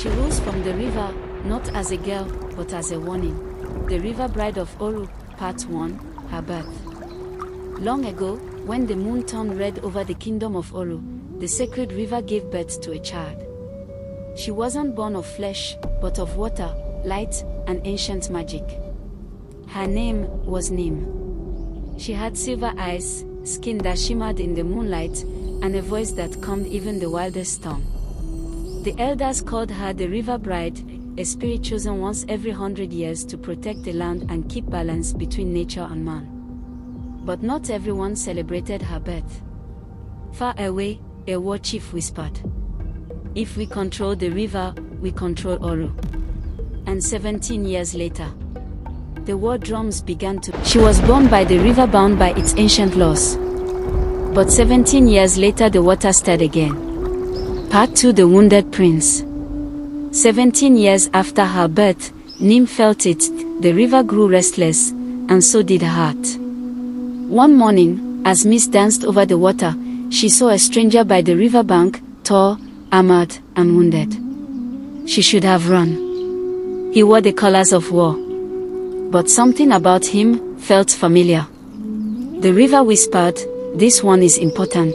She rose from the river, not as a girl, but as a warning. The River Bride of Oru, Part 1, Her Birth. Long ago, when the moon turned red over the kingdom of Oru, the sacred river gave birth to a child. She wasn't born of flesh, but of water, light, and ancient magic. Her name was Nim. She had silver eyes, skin that shimmered in the moonlight, and a voice that calmed even the wildest storm. The elders called her the River Bride, a spirit chosen once every 100 years to protect the land and keep balance between nature and man. But not everyone celebrated her birth. Far away, a war chief whispered, "If we control the river, we control Oru." And 17 years later, the war drums began to. She was born by the river bound by its ancient laws. But 17 years later the water stirred again. Part 2: The Wounded Prince. 17 years after her birth, Nim felt it, the river grew restless, and so did her heart. One morning, as mist danced over the water, she saw a stranger by the river bank, tall, armored, and wounded. She should have run. He wore the colors of war. But something about him felt familiar. The river whispered, "This one is important."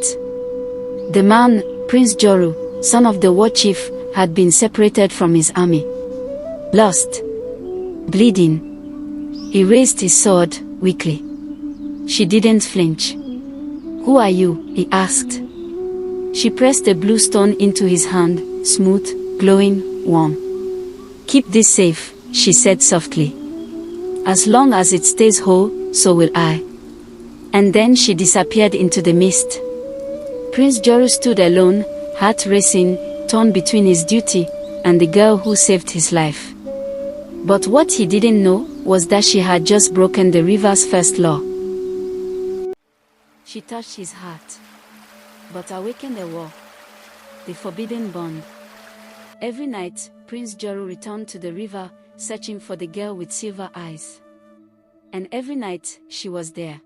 The man, Prince Joru, son of the war chief, had been separated from his army. Lost. Bleeding. He raised his sword, weakly. She didn't flinch. "Who are you?" he asked. She pressed a blue stone into his hand, smooth, glowing, warm. "Keep this safe," she said softly. "As long as it stays whole, so will I." And then she disappeared into the mist. Prince Joru stood alone, heart racing, torn between his duty and the girl who saved his life. But what he didn't know was that she had just broken the river's first law. She touched his heart, but awakened a war, the forbidden bond. Every night, Prince Joru returned to the river, searching for the girl with silver eyes. And every night, she was there.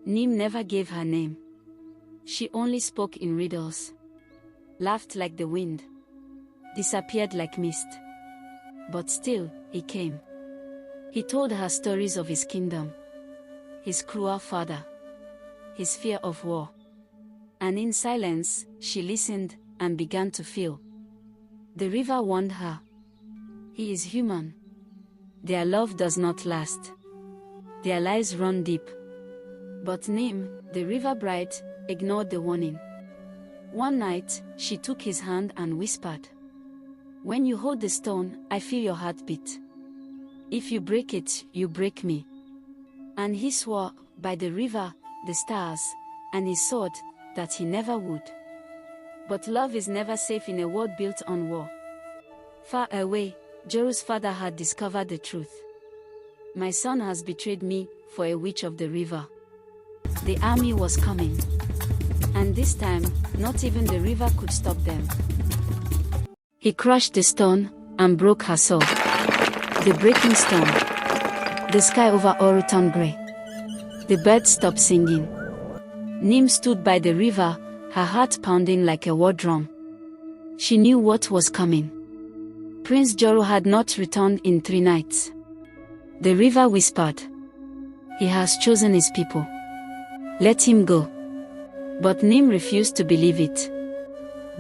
Nim never gave her name. She only spoke in riddles, laughed like the wind, disappeared like mist. But still, he came. He told her stories of his kingdom, his cruel father, his fear of war. And in silence, she listened and began to feel. The river warned her. He is human. Their love does not last. Their lives run deep. But Nim, the river bride, ignored the warning. One night, she took his hand and whispered, "When you hold the stone, I feel your heartbeat. If you break it, you break me." And he swore, by the river, the stars, and his sword, that he never would. But love is never safe in a world built on war. Far away, Joru's father had discovered the truth. "My son has betrayed me for a witch of the river." The army was coming. And this time, not even the river could stop them. He crushed the stone and broke her soul. The breaking stone. The sky over Oru turned grey. The birds stopped singing. Nim stood by the river, her heart pounding like a war drum. She knew what was coming. Prince Joru had not returned in 3 nights. The river whispered, "He has chosen his people. Let him go." But Nim refused to believe it.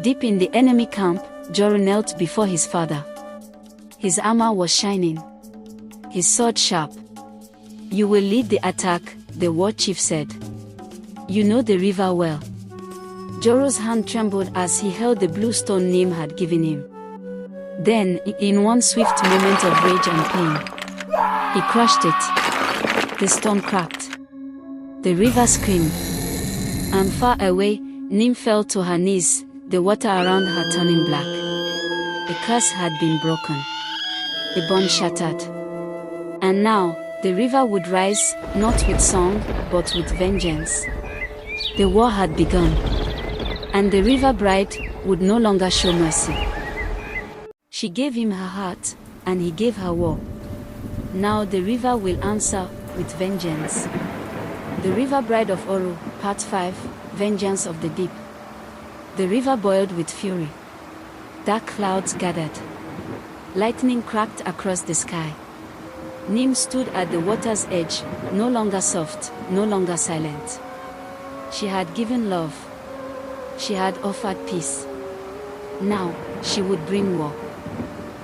Deep in the enemy camp, Joru knelt before his father. His armor was shining, his sword sharp. "You will lead the attack," the war chief said. "You know the river well." Joru's hand trembled as he held the blue stone Nim had given him. Then, in one swift moment of rage and pain, he crushed it. The stone cracked. The river screamed. And far away, Nim fell to her knees, the water around her turning black. The curse had been broken. The bond shattered. And now, the river would rise, not with song, but with vengeance. The war had begun. And the river bride would no longer show mercy. She gave him her heart, and he gave her war. Now the river will answer with vengeance. The River Bride of Oru, Part 5, Vengeance of the Deep. The river boiled with fury. Dark clouds gathered. Lightning cracked across the sky. Nim stood at the water's edge, no longer soft, no longer silent. She had given love. She had offered peace. Now, she would bring war.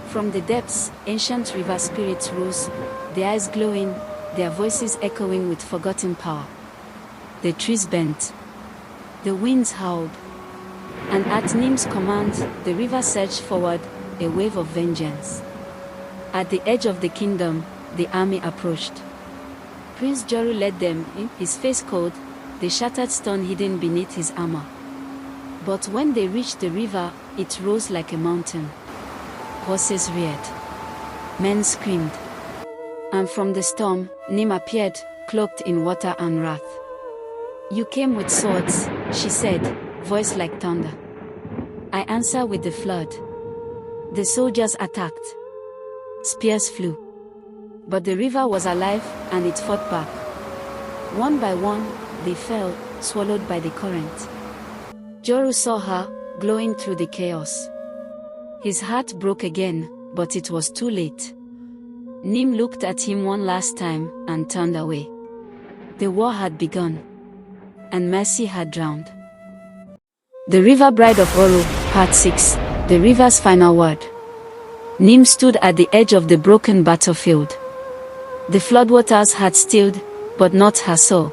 From the depths, ancient river spirits rose, their eyes glowing, their voices echoing with forgotten power. The trees bent. The winds howled. And at Nim's command, the river surged forward, a wave of vengeance. At the edge of the kingdom, the army approached. Prince Joru led them in, his face cold, the shattered stone hidden beneath his armor. But when they reached the river, it rose like a mountain. Horses reared. Men screamed. And from the storm, Nim appeared, cloaked in water and wrath. "You came with swords," she said, voice like thunder. "I answer with the flood." The soldiers attacked. Spears flew. But the river was alive, and it fought back. One by one, they fell, swallowed by the current. Joru saw her, glowing through the chaos. His heart broke again, but it was too late. Nim looked at him one last time, and turned away. The war had begun. And mercy had drowned. The River Bride of Oru, Part 6, the river's final word. Nim stood at the edge of the broken battlefield. The floodwaters had stilled, but not her soul.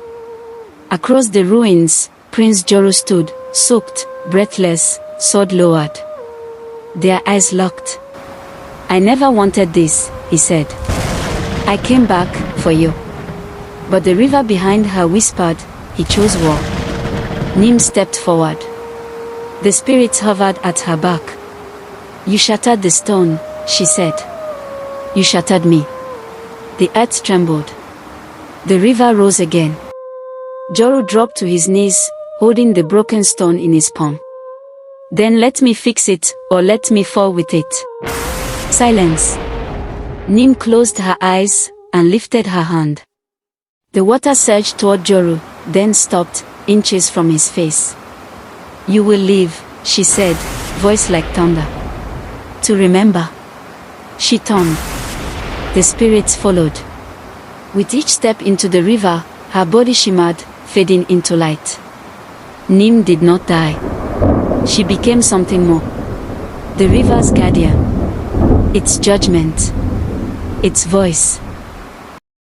Across the ruins, Prince Joru stood, soaked, breathless, sword lowered. Their eyes locked. "I never wanted this," he said. "I came back for you." But the river behind her whispered, "He chose war." Nim stepped forward. The spirits hovered at her back. "You shattered the stone," she said. "You shattered me." The earth trembled. The river rose again. Joru dropped to his knees, holding the broken stone in his palm. "Then let me fix it, or let me fall with it." Silence. Nim closed her eyes, and lifted her hand. The water surged toward Joru, then stopped, inches from his face. "You will live," she said, voice like thunder. "To remember." She turned. The spirits followed. With each step into the river, her body shimmered, fading into light. Nim did not die. She became something more. The river's guardian. Its judgment. Its voice.